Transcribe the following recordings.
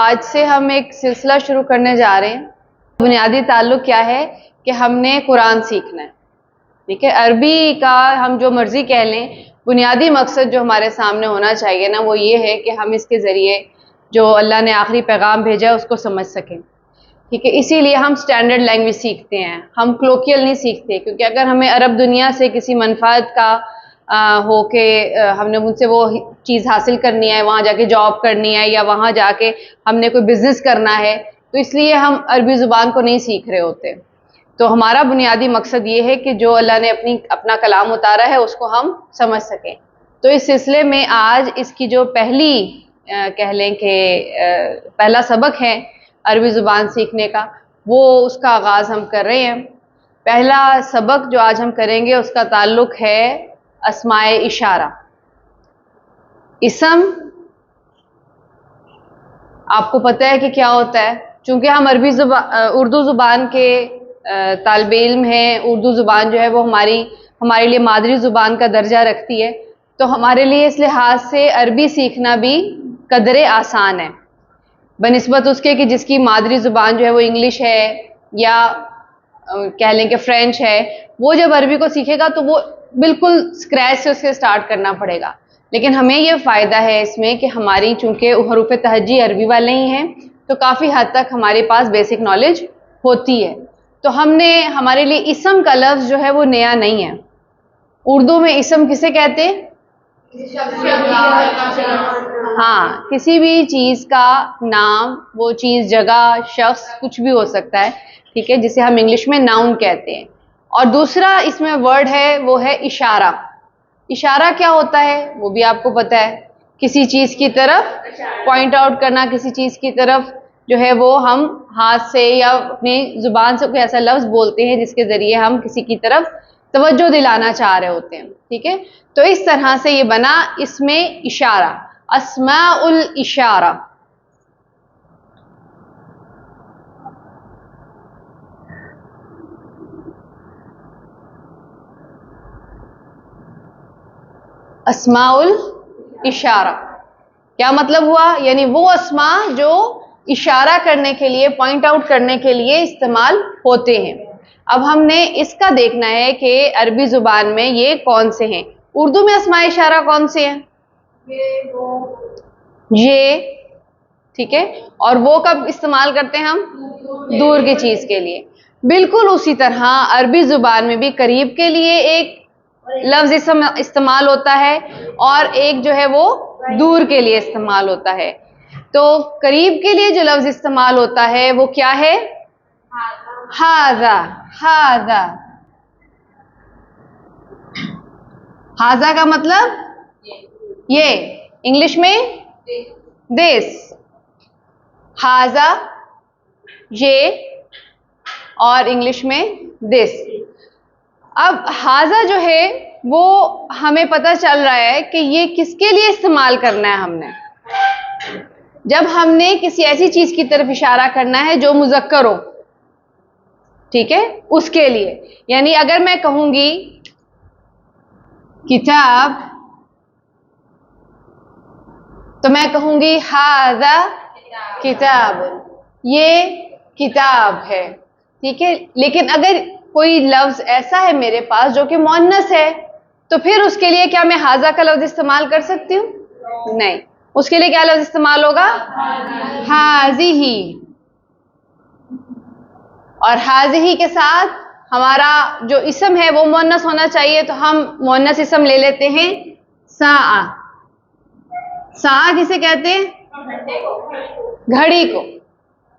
آج سے ہم ایک سلسلہ شروع کرنے جا رہے ہیں. بنیادی تعلق کیا ہے کہ ہم نے قرآن سیکھنا ہے. ٹھیک ہے, عربی کا ہم جو مرضی کہہ لیں, بنیادی مقصد جو ہمارے سامنے ہونا چاہیے نا, وہ یہ ہے کہ ہم اس کے ذریعے جو اللہ نے آخری پیغام بھیجا ہے اس کو سمجھ سکیں. ٹھیک ہے, اسی لیے ہم سٹینڈرڈ لینگویج سیکھتے ہیں, ہم کلوکیل نہیں سیکھتے, کیونکہ اگر ہمیں عرب دنیا سے کسی منفعت کا ہو کہ ہم نے ان سے وہ چیز حاصل کرنی ہے, وہاں جا کے جاب کرنی ہے, یا وہاں جا کے ہم نے کوئی بزنس کرنا ہے, تو اس لیے ہم عربی زبان کو نہیں سیکھ رہے ہوتے. تو ہمارا بنیادی مقصد یہ ہے کہ جو اللہ نے اپنا کلام اتارا ہے اس کو ہم سمجھ سکیں. تو اس سلسلے میں آج اس کی جو پہلی کہہ لیں کہ پہلا سبق ہے عربی زبان سیکھنے کا, وہ اس کا آغاز ہم کر رہے ہیں. پہلا سبق جو آج ہم کریں گے اس کا تعلق ہے اسماء اشارہ. اسم آپ کو پتہ ہے کہ کیا ہوتا ہے, چونکہ ہم اردو زبان کے طالب علم ہیں, اردو زبان جو ہے وہ ہمارے لیے مادری زبان کا درجہ رکھتی ہے, تو ہمارے لیے اس لحاظ سے عربی سیکھنا بھی قدر آسان ہے بنسبت اس کے کہ جس کی مادری زبان جو ہے وہ انگلش ہے یا کہہ لیں کہ فرینچ ہے. وہ جب عربی کو سیکھے گا تو وہ بالکل اسکریچ سے اسے سٹارٹ کرنا پڑے گا. لیکن ہمیں یہ فائدہ ہے اس میں کہ ہماری چونکہ حروف تہجی عربی والے ہی ہیں, تو کافی حد تک ہمارے پاس بیسک نالج ہوتی ہے. تو ہمارے لیے اسم کا لفظ جو ہے وہ نیا نہیں ہے. اردو میں اسم کسے کہتے ہیں؟ ہاں, کسی بھی چیز کا نام, وہ چیز, جگہ, شخص, کچھ بھی ہو سکتا ہے. ٹھیک ہے, جسے ہم انگلش میں ناؤن کہتے ہیں. اور دوسرا اس میں ورڈ ہے وہ ہے اشارہ. اشارہ کیا ہوتا ہے وہ بھی آپ کو پتہ ہے, کسی چیز کی طرف پوائنٹ آؤٹ کرنا, کسی چیز کی طرف جو ہے وہ ہم ہاتھ سے یا اپنی زبان سے کوئی ایسا لفظ بولتے ہیں جس کے ذریعے ہم کسی کی طرف توجہ دلانا چاہ رہے ہوتے ہیں. ٹھیک ہے, تو اس طرح سے یہ بنا اس میں اشارہ, اسماء الاشارہ. اسماء الاشارہ کیا مطلب ہوا؟ یعنی وہ اسماء جو اشارہ کرنے کے لیے, پوائنٹ آؤٹ کرنے کے لیے استعمال ہوتے ہیں. اب ہم نے اس کا دیکھنا ہے کہ عربی زبان میں یہ کون سے ہیں. اردو میں اسماء اشارہ کون سے ہیں؟ یہ. ٹھیک ہے, اور وہ کب استعمال کرتے ہیں ہم؟ دور کی چیز کے لیے. بالکل اسی طرح عربی زبان میں بھی قریب کے لیے ایک لفظ استعمال ہوتا ہے, اور ایک جو ہے وہ دور کے لیے استعمال ہوتا ہے. تو قریب کے لیے جو لفظ استعمال ہوتا ہے وہ کیا ہے؟ ہاذا. ہاذا. ہاذا کا مطلب یہ, انگلش میں دس. ہاذا یہ, اور انگلش میں دس. اب ہاذا جو ہے وہ ہمیں پتہ چل رہا ہے کہ یہ کس کے لیے استعمال کرنا ہے. ہم نے جب ہم نے کسی ایسی چیز کی طرف اشارہ کرنا ہے جو مذکر ہو, ٹھیک ہے, اس کے لیے. یعنی اگر میں کہوں گی کتاب, تو میں کہوں گی ھذا کتاب, یہ کتاب ہے. ٹھیک ہے, لیکن اگر کوئی لفظ ایسا ہے میرے پاس جو کہ مؤنث ہے, تو پھر اس کے لیے کیا میں ھذا کا لفظ استعمال کر سکتی ہوں؟ نہیں. اس کے لیے کیا لفظ استعمال ہوگا؟ ھذہ. اور ھذہ کے ساتھ ہمارا جو اسم ہے وہ مؤنث ہونا چاہیے, تو ہم مؤنث اسم لے لیتے ہیں ساعہ. ساعہ کسے کہتے ہیں؟ گھڑی کو.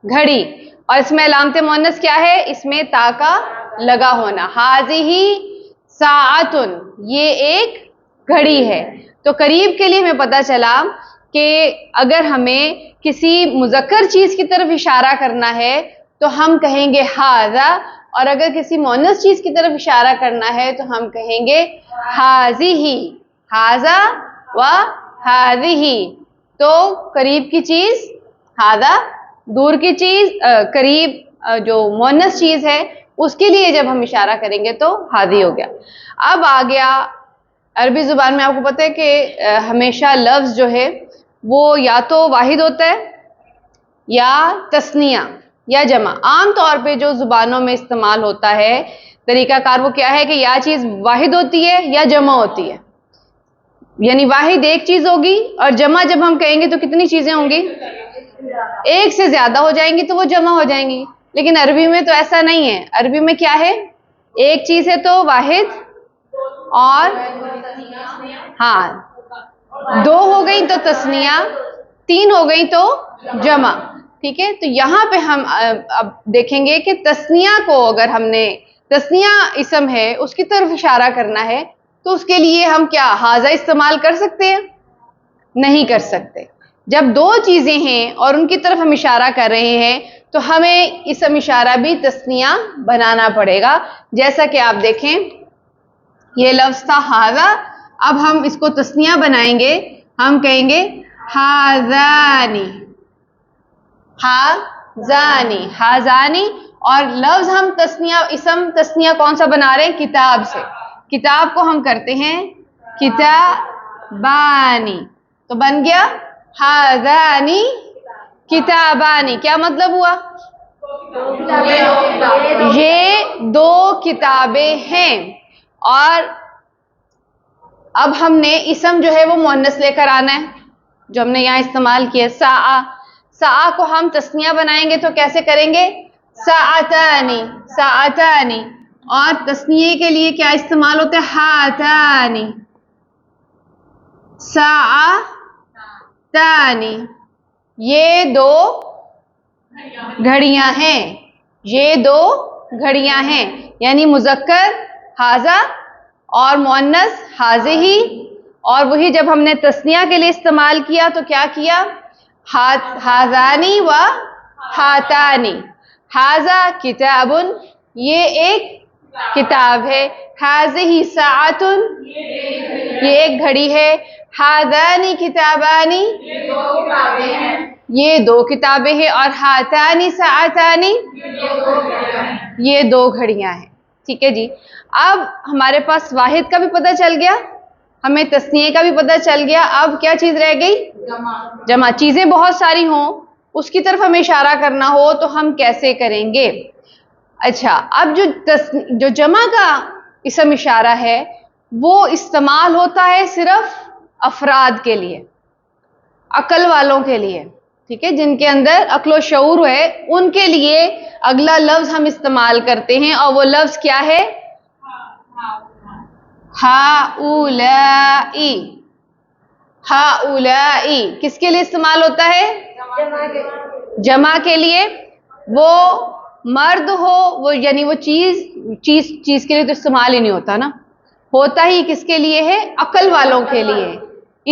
گھڑی. اور اس میں علامت مؤنث کیا ہے؟ اس میں تا کا لگا ہونا. ھذہ ساعۃ, یہ ایک گھڑی ہے. تو قریب کے لیے ہمیں پتہ چلا کہ اگر ہمیں کسی مذکر چیز کی طرف اشارہ کرنا ہے تو ہم کہیں گے ھذا, اور اگر کسی مؤنث چیز کی طرف اشارہ کرنا ہے تو ہم کہیں گے ھذہ. ھذا و ھذہ. تو قریب کی چیز ھذا, دور کی چیز قریب جو مؤنث چیز ہے اس کے لیے جب ہم اشارہ کریں گے تو ھذہ ہو گیا. اب آ گیا عربی زبان میں, آپ کو پتہ ہے کہ ہمیشہ لفظ جو ہے وہ یا تو واحد ہوتا ہے یا تثنیہ یا جمع. عام طور پہ جو زبانوں میں استعمال ہوتا ہے طریقہ کار وہ کیا ہے کہ یا چیز واحد ہوتی ہے یا جمع ہوتی ہے. یعنی واحد ایک چیز ہوگی اور جمع جب ہم کہیں گے تو کتنی چیزیں ہوں گی؟ ایک سے زیادہ ہو جائیں گی تو وہ جمع ہو جائیں گی. لیکن عربی میں تو ایسا نہیں ہے. عربی میں کیا ہے؟ ایک چیز ہے تو واحد اور ہاں دو ہو گئی تو تثنیہ، تین ہو گئی تو جمع. ٹھیک ہے، تو یہاں پہ ہم اب دیکھیں گے کہ تثنیہ کو اگر ہم نے تثنیہ اسم ہے اس کی طرف اشارہ کرنا ہے تو اس کے لیے ہم کیا حاضہ استعمال کر سکتے ہیں؟ نہیں کر سکتے. جب دو چیزیں ہیں اور ان کی طرف ہم اشارہ کر رہے ہیں تو ہمیں اسم اشارہ بھی تثنیہ بنانا پڑے گا. جیسا کہ آپ دیکھیں یہ لفظ تھا حاضہ، اب ہم اس کو تثنیہ بنائیں گے. ہم کہیں گے حاذانی، حاذانی، حاذانی. اور لفظ ہم تثنیہ اسم تثنیہ کون سا بنا رہے ہیں؟ کتاب سے. کتاب کو ہم کرتے ہیں کتابانی، تو بن گیا حاذانی کتابانی. کیا مطلب ہوا؟ یہ دو کتابیں ہیں. اور اب ہم نے اسم جو ہے وہ مؤنث لے کر آنا ہے جو ہم نے یہاں استعمال کیا. ساعہ، ساعہ کو ہم تثنیہ بنائیں گے تو کیسے کریں گے؟ ساعتانی، ساعتانی. اور تثنیے کے لیے کیا استعمال ہوتا ہے؟ ہاتانی، ساعتانی. یہ دو گھڑیاں ہیں، یہ دو گھڑیاں ہیں. یعنی مذکر حاذہ اور مؤنث حاذہ. اور وہی جب ہم نے تثنیہ کے لیے استعمال کیا تو کیا کیا؟ حاذانی و ہاتانی. حاذہ کتاب، یہ ایک کتاب ہے. حاذہ ساعۃ، یہ ایک گھڑی ہے. حاذانی کتابانی، یہ دو کتابیں ہیں. اور ہاتانی ساعتانی، یہ دو گھڑیاں ہیں. ٹھیک ہے جی. اب ہمارے پاس واحد کا بھی پتہ چل گیا، ہمیں تثنیے کا بھی پتہ چل گیا. اب کیا چیز رہ گئی؟ جمع. چیزیں بہت ساری ہوں اس کی طرف ہمیں اشارہ کرنا ہو تو ہم کیسے کریں گے؟ اچھا، اب جو جمع کا اسم اشارہ ہے وہ استعمال ہوتا ہے صرف افراد کے لیے، عقل والوں کے لیے. ٹھیک ہے، جن کے اندر عقل و شعور ہے ان کے لیے اگلا لفظ ہم استعمال کرتے ہیں. اور وہ لفظ کیا ہے؟ ہؤلائی. ہؤلائی کس کے لیے استعمال ہوتا ہے؟ جمع کے لیے. وہ مرد ہو، وہ یعنی وہ چیز کے لیے تو استعمال ہی نہیں ہوتا نا. ہوتا ہی کس کے لیے ہے؟ عقل والوں کے لیے،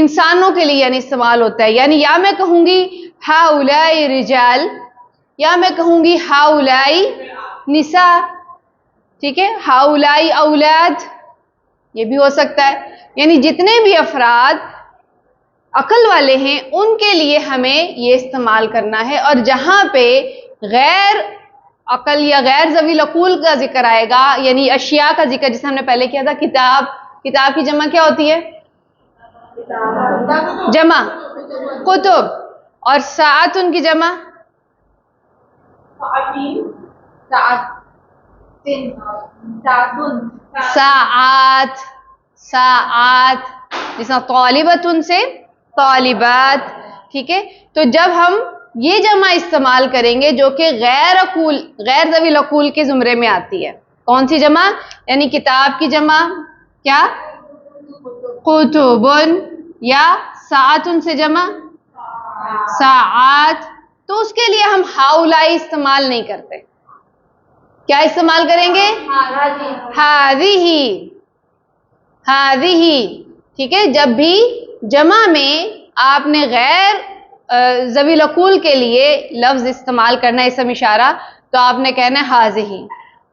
انسانوں کے لیے یعنی استعمال ہوتا ہے. یعنی یا میں کہوں گی ہؤلائی رجال یا میں کہوں گی ہؤلائی نساء. ٹھیک ہے، ہؤلائی اولاد یہ بھی ہو سکتا ہے. یعنی جتنے بھی افراد عقل والے ہیں ان کے لیے ہمیں یہ استعمال کرنا ہے. اور جہاں پہ غیر عقل یا غیر ذوی العقول کا ذکر آئے گا، یعنی اشیاء کا ذکر جسے ہم نے پہلے کیا تھا، کتاب، کتاب کی جمع کیا ہوتی ہے؟ جمع کتب. اور ساعت ان کی جمع ساعات. ساعات جیسا طالبت ان سے طالبات. ٹھیک ہے، تو جب ہم یہ جمع استعمال کریں گے جو کہ غیر ذوی العقول کے زمرے میں آتی ہے. کون سی جمع؟ یعنی کتاب کی جمع کیا؟ کتبن. یا ساعت ان سے جمع ساعات. تو اس کے لیے ہم ہؤلائی استعمال نہیں کرتے. کیا استعمال کریں گے؟ ہذہ. ہذہ. ٹھیک ہے، جب بھی جمع میں آپ نے غیر ذوی العقول کے لیے لفظ استعمال کرنا ہے اسم اشارہ تو آپ نے کہنا ہے ہذہ.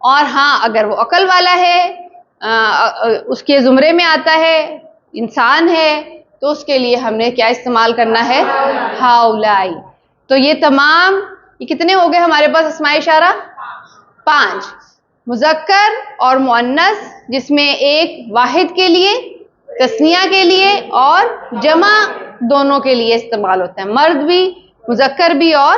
اور ہاں اگر وہ عقل والا ہے، اس کے زمرے میں آتا ہے، انسان ہے، تو اس کے لیے ہم نے کیا استعمال کرنا ہے؟ ہؤلائی. تو یہ تمام، یہ کتنے ہو گئے ہمارے پاس اسماء اشارہ؟ 5. مذکر اور مؤنث جس میں ایک واحد کے لیے، تثنیہ کے لیے اور جمع دونوں کے لیے استعمال ہوتا ہے. مرد بھی، مذکر بھی اور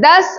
10